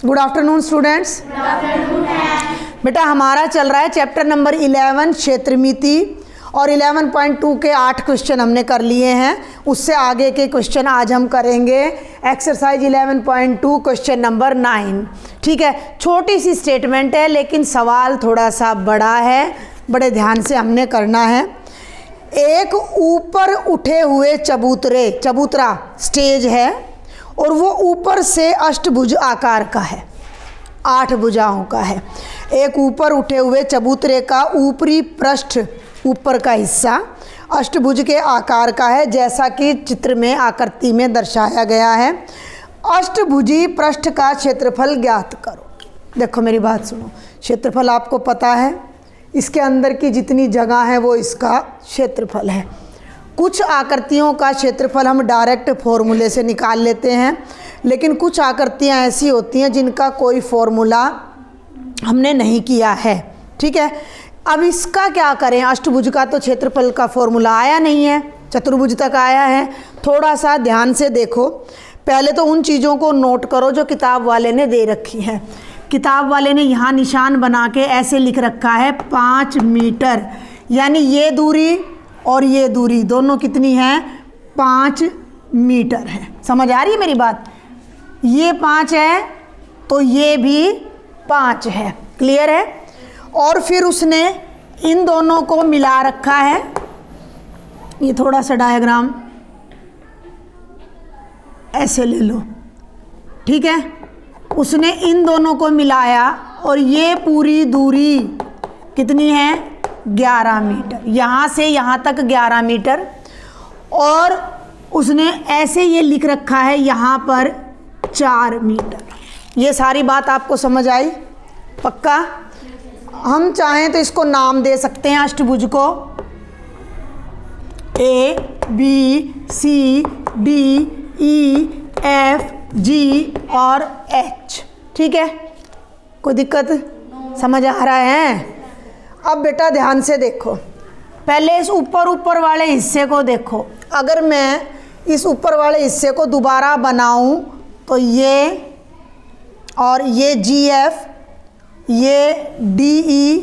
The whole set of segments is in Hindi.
Good afternoon students. बेटा हमारा चल रहा है चैप्टर नंबर 11 क्षेत्रमिति और 11.2 के 8 क्वेश्चन हमने कर लिए हैं। उससे आगे के क्वेश्चन आज हम करेंगे एक्सरसाइज 11.2 क्वेश्चन नंबर 9। ठीक है, छोटी सी स्टेटमेंट है लेकिन सवाल थोड़ा सा बड़ा है, बड़े ध्यान से हमने करना है। एक ऊपर उठे हुए चबूतरा स्टेज है और वो ऊपर से अष्टभुज आकार का है, 8 भुजाओं का है। एक ऊपर उठे हुए चबूतरे का ऊपरी पृष्ठ, ऊपर का हिस्सा अष्टभुज के आकार का है, जैसा कि चित्र में आकृति में दर्शाया गया है। अष्टभुजी पृष्ठ का क्षेत्रफल ज्ञात करो। देखो मेरी बात सुनो, क्षेत्रफल आपको पता है, इसके अंदर की जितनी जगह है वो इसका क्षेत्रफल है। कुछ आकृतियों का क्षेत्रफल हम डायरेक्ट फॉर्मूले से निकाल लेते हैं, लेकिन कुछ आकृतियाँ ऐसी होती हैं जिनका कोई फॉर्मूला हमने नहीं किया है। ठीक है, अब इसका क्या करें? अष्टभुज का तो क्षेत्रफल का फॉर्मूला आया नहीं है, चतुर्भुज तक आया है। थोड़ा सा ध्यान से देखो, पहले तो उन चीज़ों को नोट करो जो किताब वाले ने दे रखी है। किताब वाले ने यहाँ निशान बना के ऐसे लिख रखा है 5 मीटर, यानी ये दूरी और ये दूरी दोनों कितनी है? 5 मीटर है। समझ आ रही है मेरी बात? ये 5 है तो ये भी 5 है। क्लियर है? और फिर उसने इन दोनों को मिला रखा है। ये थोड़ा सा डायग्राम ऐसे ले लो। ठीक है, उसने इन दोनों को मिलाया और ये पूरी दूरी कितनी है? 11 मीटर। यहाँ से यहाँ तक 11 मीटर। और उसने ऐसे ये लिख रखा है यहाँ पर 4 मीटर। ये सारी बात आपको समझ आई? पक्का? हम चाहें तो इसको नाम दे सकते हैं अष्टभुज को, A, B, C, D, E, F, G और H। ठीक है, कोई दिक्कत? समझ आ रहा है? अब बेटा ध्यान से देखो, पहले इस ऊपर वाले हिस्से को देखो। अगर मैं इस ऊपर वाले हिस्से को दोबारा बनाऊं तो ये और ये GF, ये DE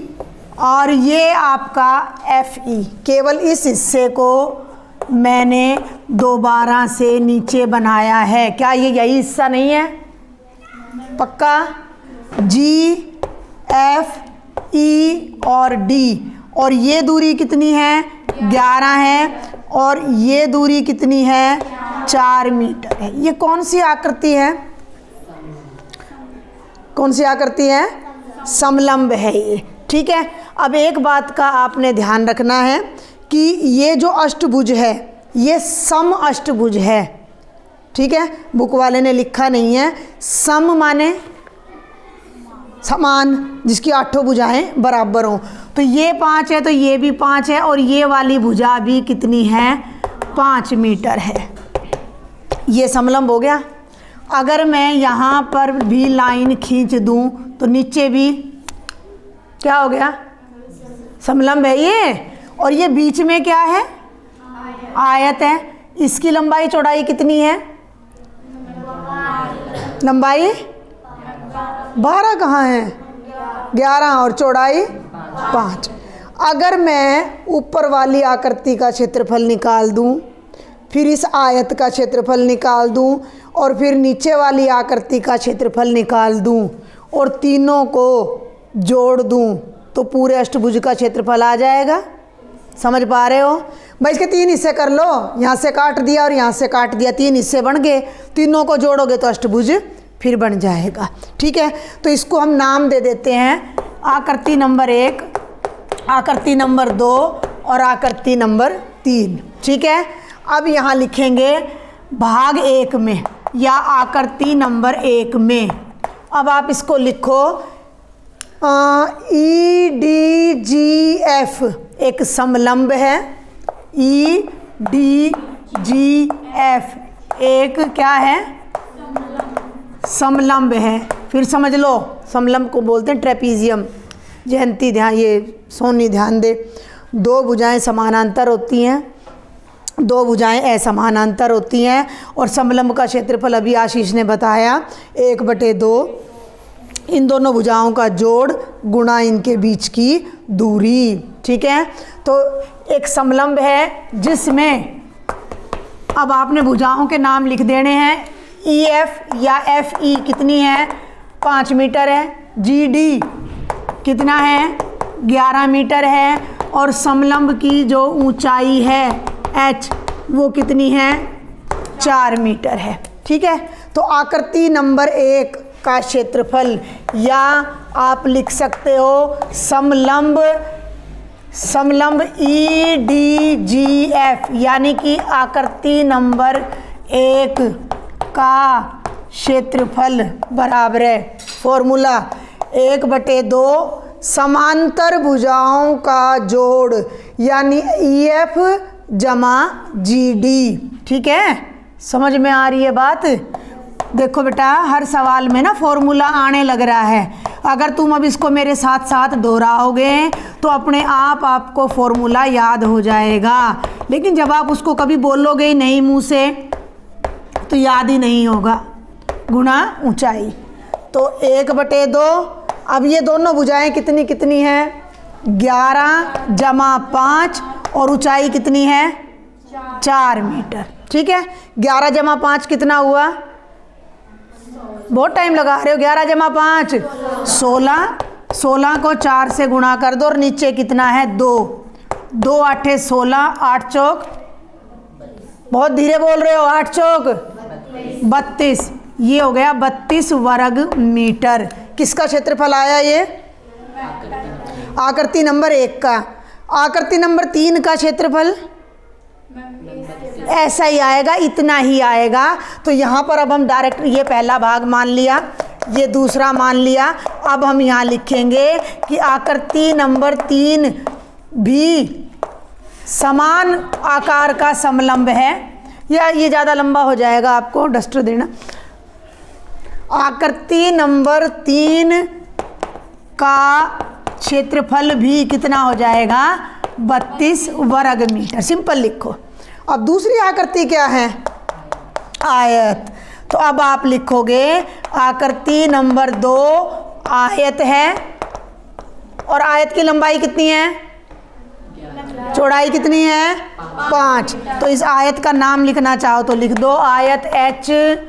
और ये आपका FE, केवल इस हिस्से को मैंने दोबारा से नीचे बनाया है। क्या ये यही हिस्सा नहीं है? पक्का? G, F, E और D, और ये दूरी कितनी है? 11 है। और ये दूरी कितनी है? 4 मीटर है। ये कौन सी आकृति है? कौन सी आकृति है? समलंब है ये। ठीक है, अब एक बात का आपने ध्यान रखना है कि ये जो अष्टभुज है ये सम अष्टभुज है। ठीक है, बुक वाले ने लिखा नहीं है। सम माने समान, जिसकी 8 भुजाएं बराबर हों। तो ये 5 है तो ये भी 5 है, और ये वाली भुजा भी कितनी है? 5 मीटर है। ये समलंब हो गया। अगर मैं यहाँ पर भी लाइन खींच दूँ तो नीचे भी क्या हो गया? समलंब है ये। और ये बीच में क्या है? आयत है। इसकी लंबाई चौड़ाई कितनी है? लंबाई 12 कहाँ है? 11 और चौड़ाई 5। अगर मैं ऊपर वाली आकृति का क्षेत्रफल निकाल दूं, फिर इस आयत का क्षेत्रफल निकाल दूं, और फिर नीचे वाली आकृति का क्षेत्रफल निकाल दूं, और तीनों को जोड़ दूं, तो पूरे अष्टभुज का क्षेत्रफल आ जाएगा। समझ पा रहे हो? भाई इसके 3 हिस्से कर लो, यहाँ से काट दिया और यहाँ से काट दिया, 3 हिस्से बन गए। तीनों को जोड़ोगे तो अष्टभुज फिर बन जाएगा। ठीक है, तो इसको हम नाम दे देते हैं आकृति नंबर 1, आकृति नंबर 2 और आकृति नंबर 3। ठीक है, अब यहाँ लिखेंगे भाग 1 में या आकृति नंबर 1 में। अब आप इसको लिखो EDGF एक समलंब है। EDGF एक क्या है? समलंब है। फिर समझ लो, समलंब को बोलते हैं ट्रेपीजियम। जयंती ध्यान, ये सोनी ध्यान दे। 2 भुजाएं समानांतर होती हैं, 2 भुजाएं असमानांतर होती हैं, और समलंब का क्षेत्रफल अभी आशीष ने बताया 1/2 इन दोनों भुजाओं का जोड़ गुणा इनके बीच की दूरी। ठीक है, तो एक समलंब है जिसमें अब आपने भुजाओं के नाम लिख देने हैं। EF या FE कितनी है? 5 मीटर है। GD कितना है? 11 मीटर है। और समलंब की जो ऊंचाई है H वो कितनी है? 4 मीटर है। ठीक है, तो आकृति नंबर 1 का क्षेत्रफल, या आप लिख सकते हो समलंब EDGF, यानी कि आकृति नंबर 1 का क्षेत्रफल बराबर है फॉर्मूला 1/2 समांतर भुजाओं का जोड़, यानी EF जमा GD। ठीक है, समझ में आ रही है बात? देखो बेटा, हर सवाल में ना फॉर्मूला आने लग रहा है। अगर तुम अब इसको मेरे साथ साथ दोहराओगे तो अपने आप आपको फॉर्मूला याद हो जाएगा, लेकिन जब आप उसको कभी बोलोगे ही नहीं मुंह से तो याद ही नहीं होगा। गुणा ऊंचाई, तो 1/2। अब ये दोनों भुजाएं कितनी कितनी हैं? 11 जमा 5, और ऊंचाई कितनी है? 4 मीटर। ठीक है, 11 जमा 5 कितना हुआ? बहुत टाइम लगा रहे हो। 11 जमा 5 16, 16 को 4 से गुणा कर दो, और नीचे कितना है? 2, 2 8 16, 8 चौक, बहुत धीरे बोल रहे हो, 8 चौक 32, ये हो गया 32 वर्ग मीटर। किसका क्षेत्रफल आया ये? आकृति नंबर 1 का। आकृति नंबर 3 का क्षेत्रफल ऐसा ही आएगा, इतना ही आएगा। तो यहाँ पर अब हम डायरेक्ट ये पहला भाग मान लिया, ये दूसरा मान लिया। अब हम यहाँ लिखेंगे कि आकृति नंबर 3 भी समान आकार का समलंब है, या ये ज़्यादा लंबा हो जाएगा, आपको डस्टर देना। आकृति नंबर 3 का क्षेत्रफल भी कितना हो जाएगा? 32 वर्ग मीटर। सिंपल लिखो। अब दूसरी आकृति क्या है? आयत। तो अब आप लिखोगे आकृति नंबर 2 आयत है, और आयत की लंबाई कितनी है? चौड़ाई कितनी है? 5। तो इस आयत का नाम लिखना चाहो तो लिख दो, आयत HCDG।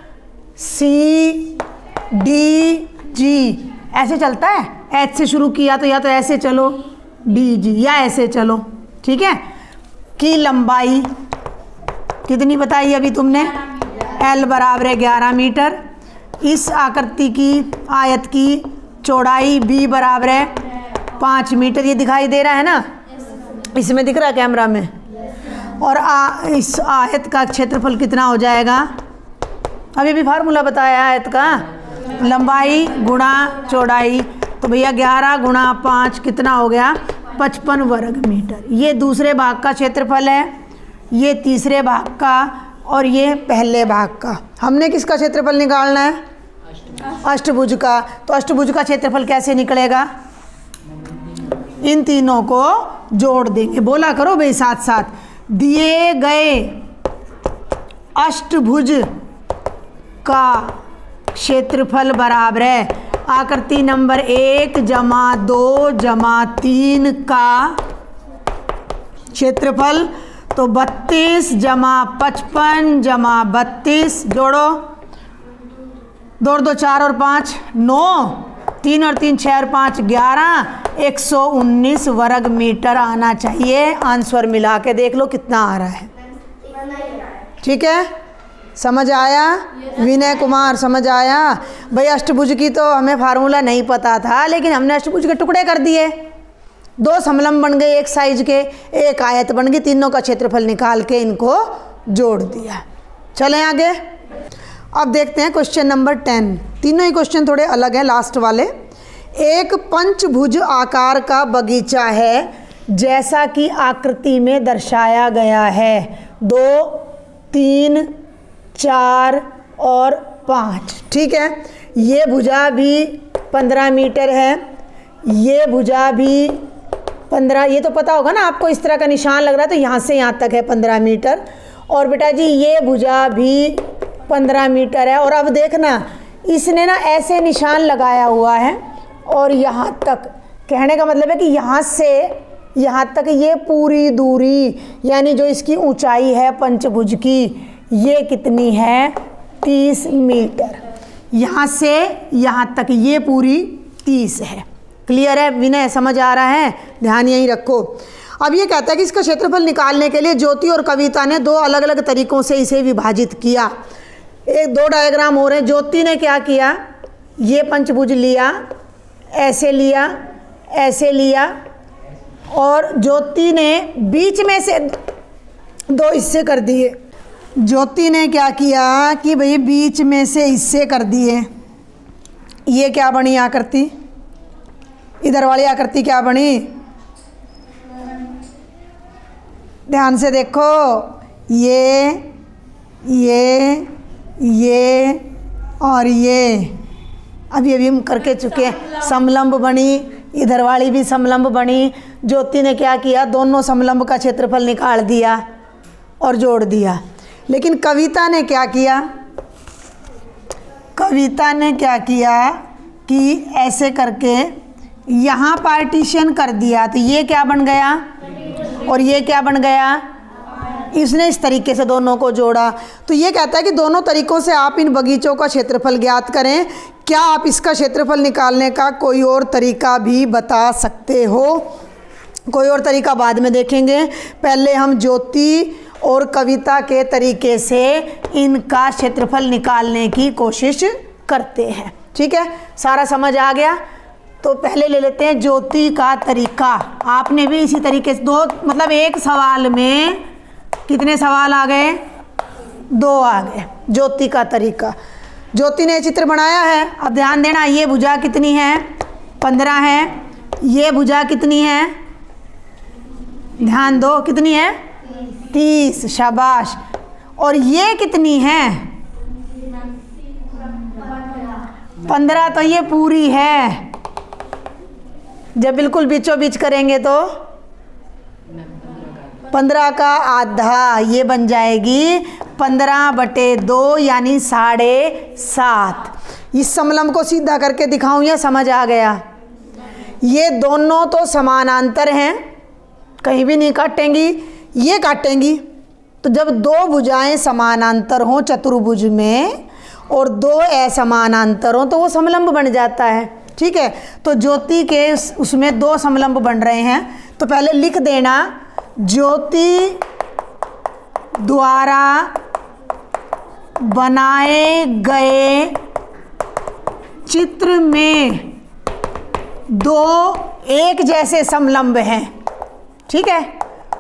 ऐसे चलता है, H से शुरू किया तो या तो ऐसे चलो DG, या ऐसे चलो। ठीक है, की लंबाई कितनी बताई अभी तुमने? L बराबर है 11 मीटर। इस आकृति की आयत की चौड़ाई B बराबर है 5 मीटर। ये दिखाई दे रहा है ना, इसमें दिख रहा है कैमरा में। और इस आयत का क्षेत्रफल कितना हो जाएगा? अभी भी फार्मूला बताया आयत का, लंबाई गुणा चौड़ाई। तो भैया 11 गुणा 5 कितना हो गया? 55 वर्ग मीटर। ये दूसरे भाग का क्षेत्रफल है, ये तीसरे भाग का, और ये पहले भाग का। हमने किसका क्षेत्रफल निकालना है? अष्टभुज का। तो अष्टभुज का क्षेत्रफल कैसे निकलेगा? इन तीनों को जोड़ देंगे। बोला करो भाई साथ साथ। दिए गए अष्टभुज का क्षेत्रफल बराबर है आकृति नंबर 1 जमा 2 जमा 3 का क्षेत्रफल। तो 32 जमा 55 जमा 32, जोड़ो, 2 2 4 और 5 9, 3 और 3 6 और 5 11, 119 वर्ग मीटर आना चाहिए। आंसर मिला के देख लो कितना आ रहा है। ठीक है, समझ आया? विनय कुमार समझ आया? भाई अष्टभुज की तो हमें फार्मूला नहीं पता था, लेकिन हमने अष्टभुज के टुकड़े कर दिए। 2 समलंब बन गए एक साइज के, एक आयत बन गई, तीनों का क्षेत्रफल निकाल के इनको जोड़ दिया। चलें आगे। अब देखते हैं क्वेश्चन नंबर 10। तीनों ही क्वेश्चन थोड़े अलग हैं लास्ट वाले। एक पंचभुज आकार का बगीचा है जैसा कि आकृति में दर्शाया गया है। 2 3 4 और 5। ठीक है, ये भुजा भी 15 मीटर है, ये भुजा भी 15, ये तो पता होगा ना आपको, इस तरह का निशान लग रहा है तो यहाँ से यहाँ तक है 15 मीटर। और बेटा जी ये भुजा भी 15 मीटर है। और अब देखना इसने ना ऐसे निशान लगाया हुआ है और यहाँ तक, कहने का मतलब है कि यहाँ से यहाँ तक ये पूरी दूरी, यानी जो इसकी ऊंचाई है पंचभुज की, ये कितनी है 30 मीटर। यहाँ से यहाँ तक ये पूरी 30 है। क्लियर है विनय, समझ आ रहा है? ध्यान यहीं रखो। अब ये कहता है कि इसका क्षेत्रफल निकालने के लिए ज्योति और कविता ने 2 अलग अलग तरीकों से इसे विभाजित किया। एक 2 डायग्राम हो रहे हैं। ज्योति ने क्या किया, ये पंचभुज लिया, ऐसे लिया, ऐसे लिया, और ज्योति ने बीच में से 2 हिस्से कर दिए। ज्योति ने क्या किया कि भाई बीच में से हिस्से कर दिए। ये क्या बनी आकृति, इधर वाली आकृति क्या बनी, ध्यान से देखो, ये और ये अभी हम करके चुके हैं। समलंब बनी, इधर वाली भी समलंब बनी। ज्योति ने क्या किया, दोनों समलंब का क्षेत्रफल निकाल दिया और जोड़ दिया। लेकिन कविता ने क्या किया, कविता ने क्या किया कि ऐसे करके यहाँ पार्टीशन कर दिया, तो ये क्या बन गया और ये क्या बन गया, इसने इस तरीके से दोनों को जोड़ा। तो ये कहता है कि दोनों तरीकों से आप इन बगीचों का क्षेत्रफल ज्ञात करें। क्या आप इसका क्षेत्रफल निकालने का कोई और तरीका भी बता सकते हो? कोई और तरीका बाद में देखेंगे, पहले हम ज्योति और कविता के तरीके से इनका क्षेत्रफल निकालने की कोशिश करते हैं। ठीक है, सारा समझ आ गया? तो पहले ले लेते हैं ज्योति का तरीका। आपने भी इसी तरीके से 2, मतलब एक सवाल में कितने सवाल आ गए, 2 आ गए। ज्योति का तरीका, ज्योति ने चित्र बनाया है। अब ध्यान देना, ये भुजा कितनी है, 15 है। ये भुजा कितनी है, ध्यान दो, कितनी है, 30, शाबाश। और ये कितनी है, 15। तो ये पूरी है। जब बिल्कुल बीचों बीच करेंगे तो 15 का आधा, ये बन जाएगी 15/2 यानी 7.5। इस समलंब को सीधा करके दिखाऊं या समझ आ गया? ये दोनों तो समानांतर हैं, कहीं भी नहीं काटेंगी, ये काटेंगी। तो जब 2 भुजाएं समानांतर हों चतुर्भुज में और 2 असमानांतर हों तो वो समलंब बन जाता है। ठीक है, तो ज्योति के उसमें 2 समलंब बन रहे हैं। तो पहले लिख देना, ज्योति द्वारा बनाए गए चित्र में 2 एक जैसे समलंब हैं। ठीक है,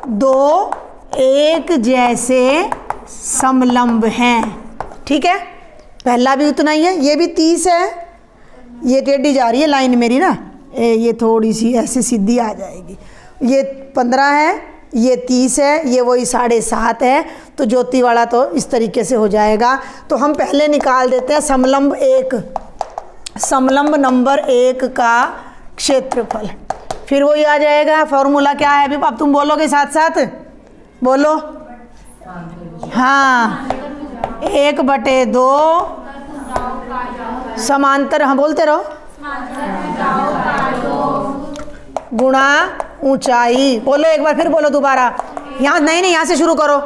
2 एक जैसे समलंब हैं। ठीक है, पहला भी उतना ही है, ये भी 30 है। ये टेढ़ी जा रही है लाइन मेरी ना, ये थोड़ी सी ऐसे सीधी आ जाएगी। ये 15 है, ये 30 है, ये वही 7.5 है। तो ज्योति वाला तो इस तरीके से हो जाएगा। तो हम पहले निकाल देते हैं समलंब 1, समलंब नंबर 1 का क्षेत्रफल। फिर वही आ जाएगा। फॉर्मूला क्या है, अभी अब तुम बोलोगे साथ साथ, बोलो। हाँ, 1/2 समांतर, हाँ बोलते रहो, गुणा ऊंचाई। बोलो एक बार, फिर बोलो दोबारा। यहाँ नहीं, यहाँ से शुरू करो।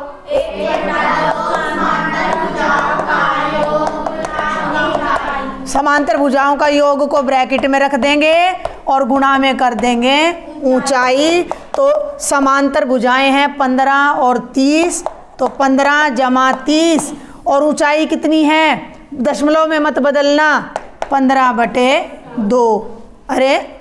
समांतर भुजाओं का योग को ब्रैकेट में रख देंगे और गुणा में कर देंगे ऊंचाई। तो समांतर भुजाएं हैं 15 और 30, तो 15 + 30। और ऊंचाई कितनी है, दशमलव में मत बदलना, 15/2। अरे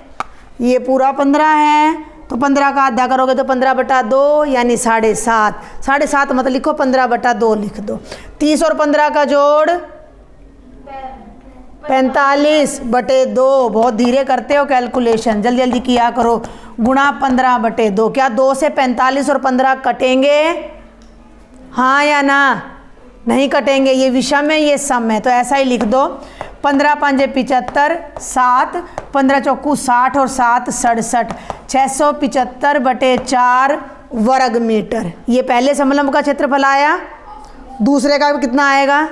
ये पूरा 15 है, तो 15 का आधा करोगे तो 15/2 यानी 7.5। 7.5 मत लिखो, 15/2 लिख दो। 30 और 15 का जोड़ 45/2। बहुत धीरे करते हो कैलकुलेशन, जल्दी जल्दी किया करो। गुणा 15/2। क्या 2 से 45 और 15 कटेंगे, हाँ या ना? नहीं कटेंगे, ये विषम है, ये सम है, तो ऐसा ही लिख दो। 15 × 5 = 75, 7, 15 चौकू 60 और 7 67, 675/4 वर्ग मीटर। ये पहले समलंब का क्षेत्रफल आया। दूसरे का कितना आएगा,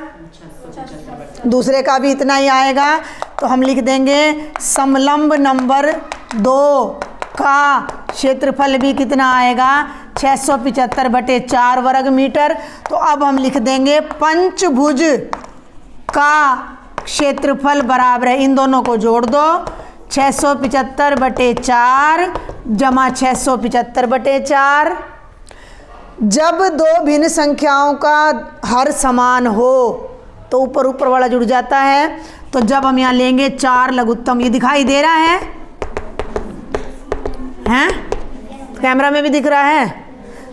दूसरे का भी इतना ही आएगा। तो हम लिख देंगे समलंब नंबर 2 का क्षेत्रफल भी कितना आएगा 675/4 वर्ग मीटर। तो अब हम लिख देंगे पंचभुज का क्षेत्रफल बराबर है, इन दोनों को जोड़ दो, 675/4 जमा 675/4। जब दो भिन्न संख्याओं का हर समान हो तो ऊपर ऊपर वाला जुड़ जाता है। तो जब हम यहाँ लेंगे 4 लघुत्तम, ये दिखाई दे रहा है हैं? कैमरा में भी दिख रहा है।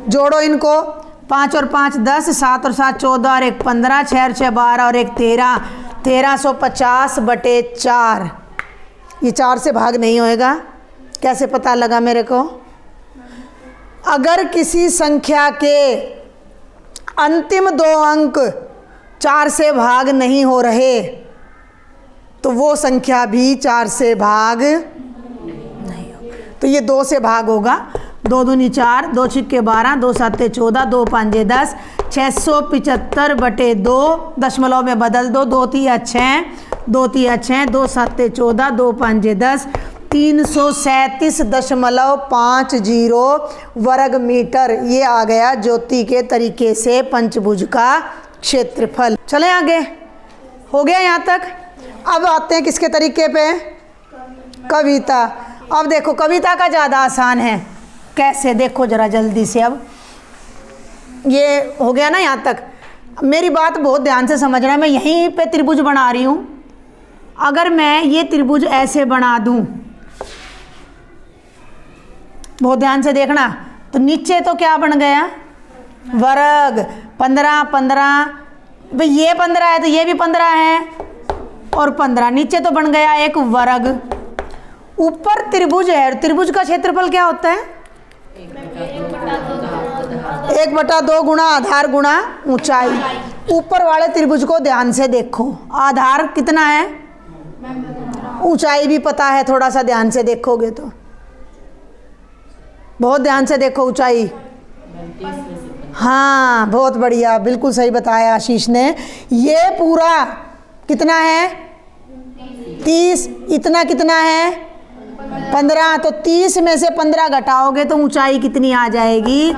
जोड़ो इनको, 5 और 5 10, 7 और 7 14 और 1 15, 6 और 6 12 और 1 13, 1350/4। ये 4 से भाग नहीं होएगा, कैसे पता लगा मेरे को? अगर किसी संख्या के अंतिम 2 अंक 4 से भाग नहीं हो रहे तो वो संख्या भी 4 से भाग नहीं हो, तो ये 2 से भाग होगा। 2 दूनी 4, 2 छिक्के 12, 2 7 14, 2 5 10, 675/2 दशमलव में बदल दो, 2 3 6, 2 3 6, 2 7 14, 2 5 10, 337.50 वर्ग मीटर। ये आ गया ज्योति के तरीके से पंचभुज का क्षेत्रफल। चलें आगे, हो गया यहाँ तक। अब आते हैं किसके तरीके पे? कविता। अब देखो कविता का ज़्यादा आसान है। कैसे, देखो ज़रा जल्दी से। अब ये हो गया ना यहाँ तक। मेरी बात बहुत ध्यान से समझना, मैं यहीं पे त्रिभुज बना रही हूँ। अगर मैं ये त्रिभुज ऐसे बना दूँ, बहुत ध्यान से देखना, तो नीचे तो क्या बन गया? वर्ग। 15 15, भाई ये 15 है तो ये भी 15 है, और 15 नीचे तो बन गया एक वर्ग। ऊपर त्रिभुज है, त्रिभुज का क्षेत्रफल क्या होता है? 1/2 गुणा आधार गुणा ऊंचाई। ऊपर वाले त्रिभुज को ध्यान से देखो, आधार कितना है, ऊंचाई भी पता है, थोड़ा सा ध्यान से देखोगे तो, बहुत ध्यान से देखो ऊंचाई। हाँ बहुत बढ़िया, बिल्कुल सही बताया आशीष ने। ये पूरा कितना है? 30। इतना कितना है? 15। तो 30 में से 15 घटाओगे तो ऊंचाई कितनी आ जाएगी?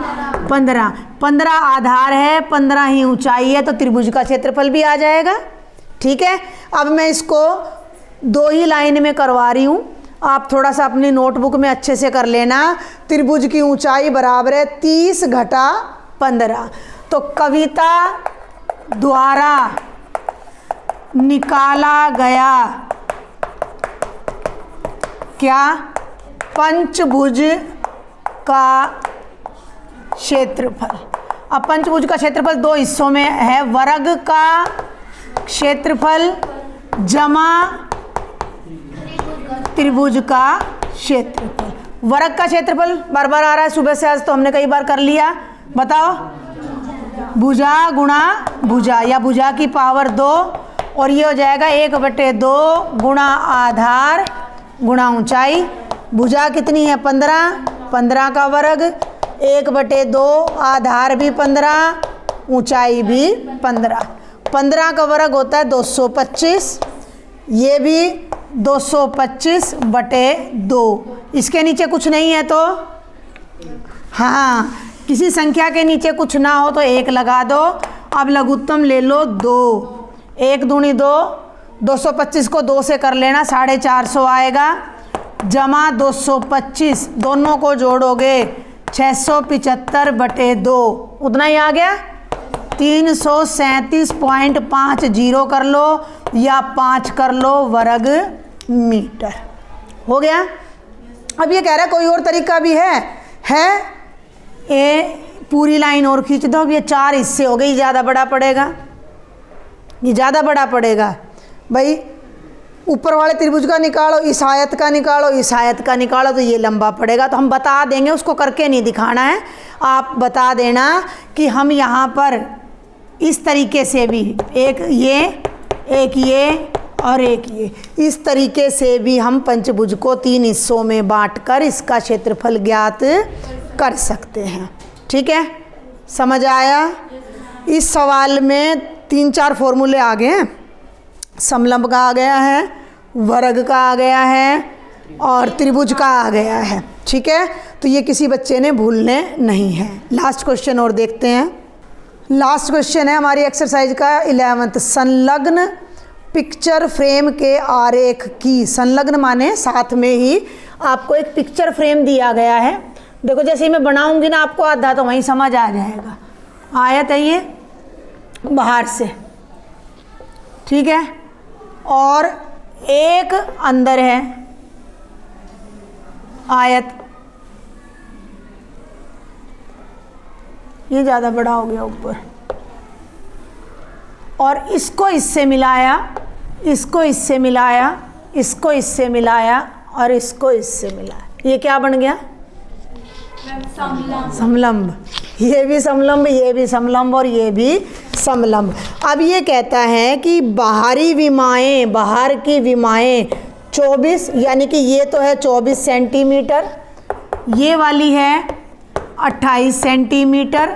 15। 15 आधार है, 15 ही ऊंचाई है, तो त्रिभुज का क्षेत्रफल भी आ जाएगा। ठीक है, अब मैं इसको 2 ही लाइन में करवा रही हूँ, आप थोड़ा सा अपनी नोटबुक में अच्छे से कर लेना। त्रिभुज की ऊंचाई बराबर है 30 घटा 15। तो कविता द्वारा निकाला गया क्या? पंचभुज का क्षेत्रफल। अब पंचभुज का क्षेत्रफल 2 हिस्सों में है, वर्ग का क्षेत्रफल जमा त्रिभुज का क्षेत्रफल। वर्ग का क्षेत्रफल बार बार आ रहा है सुबह से, आज तो हमने कई बार कर लिया। बताओ, भुजा गुणा भुजा या भुजा की पावर 2, और ये हो जाएगा 1/2 गुणा आधार गुणा ऊंचाई। भुजा कितनी है? 15, 15 का वर्ग, 1/2 आधार भी 15, ऊंचाई भी 15। 15 का वर्ग होता है 225, ये भी 225/2। इसके नीचे कुछ नहीं है तो हाँ, किसी संख्या के नीचे कुछ ना हो तो 1 लगा दो। अब लघुत्तम ले लो 2, 1 दूनी 2, 225 को 2 से कर लेना, 450 आएगा, जमा 225, दोनों को जोड़ोगे 675/2, उतना ही आ गया। 337.50 कर लो या 5 कर लो वर्ग मीटर। हो गया। अब ये कह रहा है कोई और तरीका भी है ये पूरी लाइन और खींच दो। अब ये 4 हिस्से हो गए, ये ज़्यादा बड़ा पड़ेगा, ये ज़्यादा बड़ा पड़ेगा भाई। ऊपर वाले त्रिभुज का निकालो, इस आयत का निकालो, इस आयत का निकालो, तो ये लंबा पड़ेगा। तो हम बता देंगे, उसको करके नहीं दिखाना है, आप बता देना कि हम यहाँ पर इस तरीके से भी, एक ये और एक ये, इस तरीके से भी हम पंचभुज को 3 हिस्सों में बांटकर इसका क्षेत्रफल ज्ञात कर सकते हैं। ठीक है, समझ आया? इस सवाल में 3-4 फॉर्मूले आ गए हैं, समलंब का आ गया है, वर्ग का आ गया है और त्रिभुज का आ गया है। ठीक है, तो ये किसी बच्चे ने भूलने नहीं है। लास्ट क्वेश्चन और देखते हैं। लास्ट क्वेश्चन है हमारी एक्सरसाइज का 11th, संलग्न पिक्चर फ्रेम के आरेख की। संलग्न माने साथ में ही आपको एक पिक्चर फ्रेम दिया गया है। देखो जैसे ही मैं बनाऊंगी ना, आपको आधा तो वहीं समझ आ जाएगा। आयत है ये बाहर से, ठीक है, और एक अंदर है आयत। ये ज़्यादा बड़ा हो गया ऊपर, और इसको इससे मिलाया, इसको इससे मिलाया, इसको इससे मिलाया और इसको इससे मिलाया। ये क्या बन गया? समलंब। ये भी समलंब, ये भी समलंब और ये भी समलंब। अब ये कहता है कि बाहरी विमाएं, बाहर की विमाएं 24, यानी कि ये तो है 24 सेंटीमीटर, ये वाली है 28 सेंटीमीटर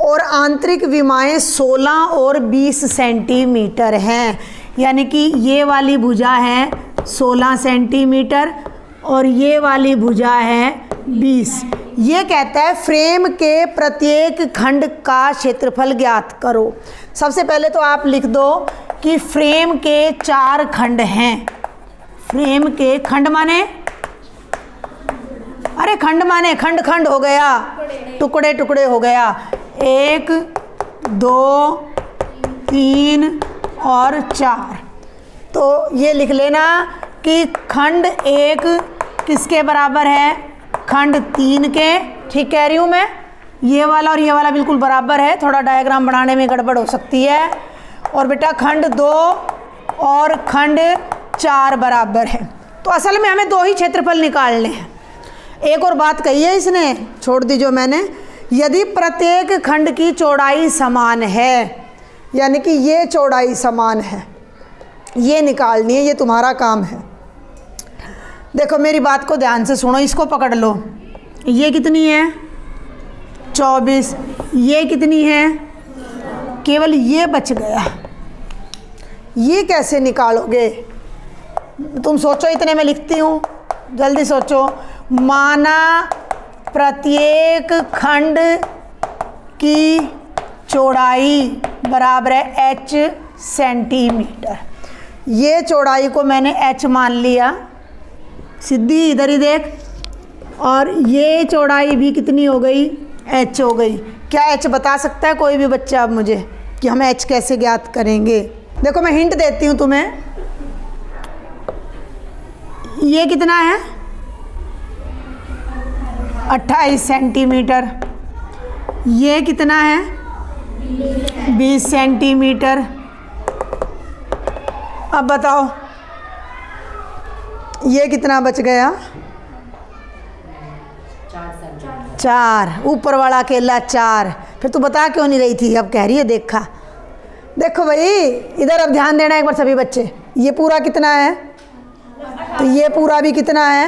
और आंतरिक विमाएं 16 और 20 सेंटीमीटर हैं। यानी कि ये वाली भुजा है 16 सेंटीमीटर और ये वाली भुजा है 20। ये कहता है फ्रेम के प्रत्येक खंड का क्षेत्रफल ज्ञात करो। सबसे पहले तो आप लिख दो कि फ्रेम के 4 खंड हैं। फ्रेम के खंड माने, अरे खंड माने खंड खंड हो गया, टुकड़े टुकड़े हो गया। 1 2 3 और 4। तो ये लिख लेना कि खंड 1 किसके बराबर है? खंड 3 के। ठीक कह रही हूँ मैं? ये वाला और ये वाला बिल्कुल बराबर है, थोड़ा डायग्राम बनाने में गड़बड़ हो सकती है। और बेटा खंड 2 और खंड 4 बराबर है। तो असल में हमें 2 ही क्षेत्रफल निकालने हैं। एक और बात कही है इसने, छोड़ दी जो मैंने, यदि प्रत्येक खंड की चौड़ाई समान है, यानी कि ये चौड़ाई समान है, ये निकालनी है, ये तुम्हारा काम है। देखो मेरी बात को ध्यान से सुनो, इसको पकड़ लो। ये कितनी है? 24। ये कितनी है? केवल ये बच गया। ये कैसे निकालोगे? तुम सोचो, इतने में लिखती हूँ, जल्दी सोचो। माना प्रत्येक खंड की चौड़ाई बराबर है h सेंटीमीटर। ये चौड़ाई को मैंने h मान लिया, सीधी इधर ही देख, और ये चौड़ाई भी कितनी हो गई? h हो गई। क्या h बता सकता है कोई भी बच्चा अब मुझे कि हम h कैसे ज्ञात करेंगे? देखो मैं हिंट देती हूँ तुम्हें। ये कितना है? 28 सेंटीमीटर। ये कितना है? 20 सेंटीमीटर। अब बताओ ये कितना बच गया? 4। ऊपर वाला अकेला 4। फिर तू बता क्यों नहीं रही थी? अब कह रही है देखा। देखो भाई इधर अब ध्यान देना एक बार सभी बच्चे। ये पूरा कितना है? तो ये पूरा भी कितना है?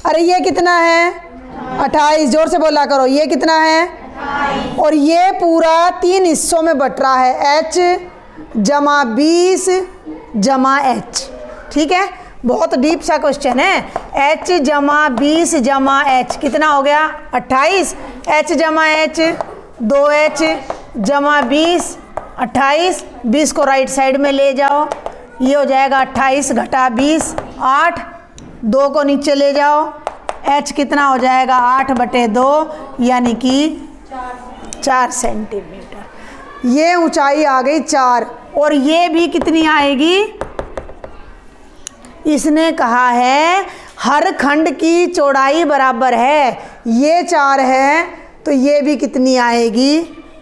अरे ये कितना है? 28। जोर से बोला करो। ये कितना है? 28। और ये पूरा 3 हिस्सों में बट रहा है, h जमा 20 जमा h। ठीक है, बहुत डीप सा क्वेश्चन है। h जमा 20 जमा h कितना हो गया? 28। h जमा h 2h जमा 20 28। 20 को राइट साइड में ले जाओ, ये हो जाएगा 28 घटा 20 8। 2 को नीचे ले जाओ, h कितना हो जाएगा? 8/2 यानी कि 4 सेंटीमीटर। ये ऊंचाई आ गई 4। और ये भी कितनी आएगी? इसने कहा है हर खंड की चौड़ाई बराबर है। ये 4 है तो ये भी कितनी आएगी?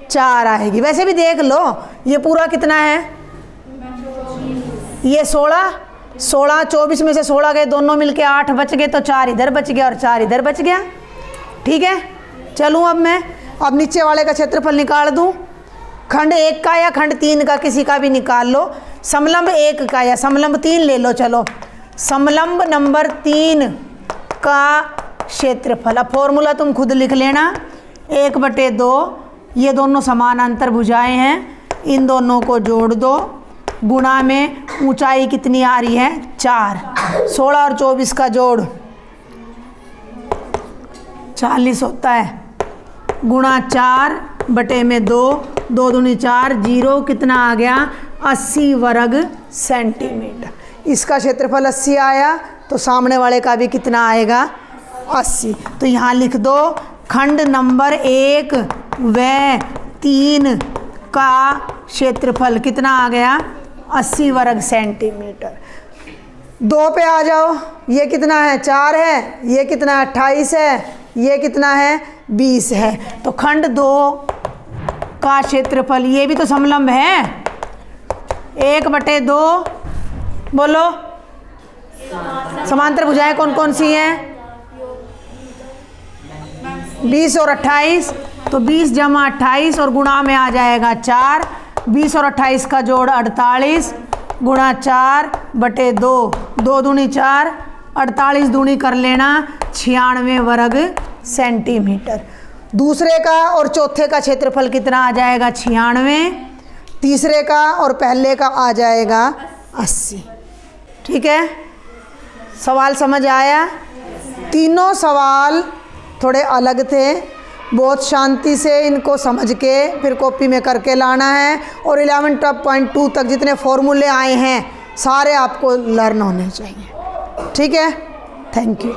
4 आएगी। वैसे भी देख लो ये पूरा कितना है? ये 16 24 में से 16 गए, दोनों मिलके 8 बच गए, तो 4 इधर बच गया और 4 इधर बच गया। ठीक है, चलूँ अब मैं नीचे वाले का क्षेत्रफल निकाल दूँ। खंड 1 का या खंड 3 का किसी का भी निकाल लो। समलंब 1 का या समलंब 3 ले लो। चलो समलंब नंबर 3 का क्षेत्रफल। अब फॉर्मूला तुम खुद लिख लेना। 1/2, ये दोनों समानांतर भुजाएं हैं, इन दोनों को जोड़ दो, गुणा में ऊंचाई कितनी आ रही है 4, 16 और 24 का जोड़ 40 होता है, गुणा 4 बटे में 2, 2 दूनी 4, 0 कितना आ गया 80 वर्ग सेंटीमीटर। इसका क्षेत्रफल 80 आया तो सामने वाले का भी कितना आएगा 80। तो यहाँ लिख दो खंड नंबर 1 व 3 का क्षेत्रफल कितना आ गया 80 वर्ग सेंटीमीटर। 2 पे आ जाओ, ये कितना है 4 है, ये कितना है 28 है, ये कितना है 20 है। तो खंड 2 का क्षेत्रफल, ये भी तो समलंब है, 1/2 बोलो, समांतर भुजाएं कौन कौन सी हैं 20 और 28, तो 20 जमा 28 और गुणा में आ जाएगा 4, 20 और 28 का जोड़ 48 गुणा 4/2, 2 दूनी 4, 48 दूनी कर लेना 96 वर्ग सेंटीमीटर। दूसरे का और चौथे का क्षेत्रफल कितना आ जाएगा 96, तीसरे का और पहले का आ जाएगा 80। ठीक है, सवाल समझ आया? तीनों सवाल थोड़े अलग थे, बहुत शांति से इनको समझ के फिर कॉपी में करके लाना है। और 11.2 तक जितने फॉर्मूले आए हैं सारे आपको लर्न होने चाहिए। ठीक है, थैंक यू।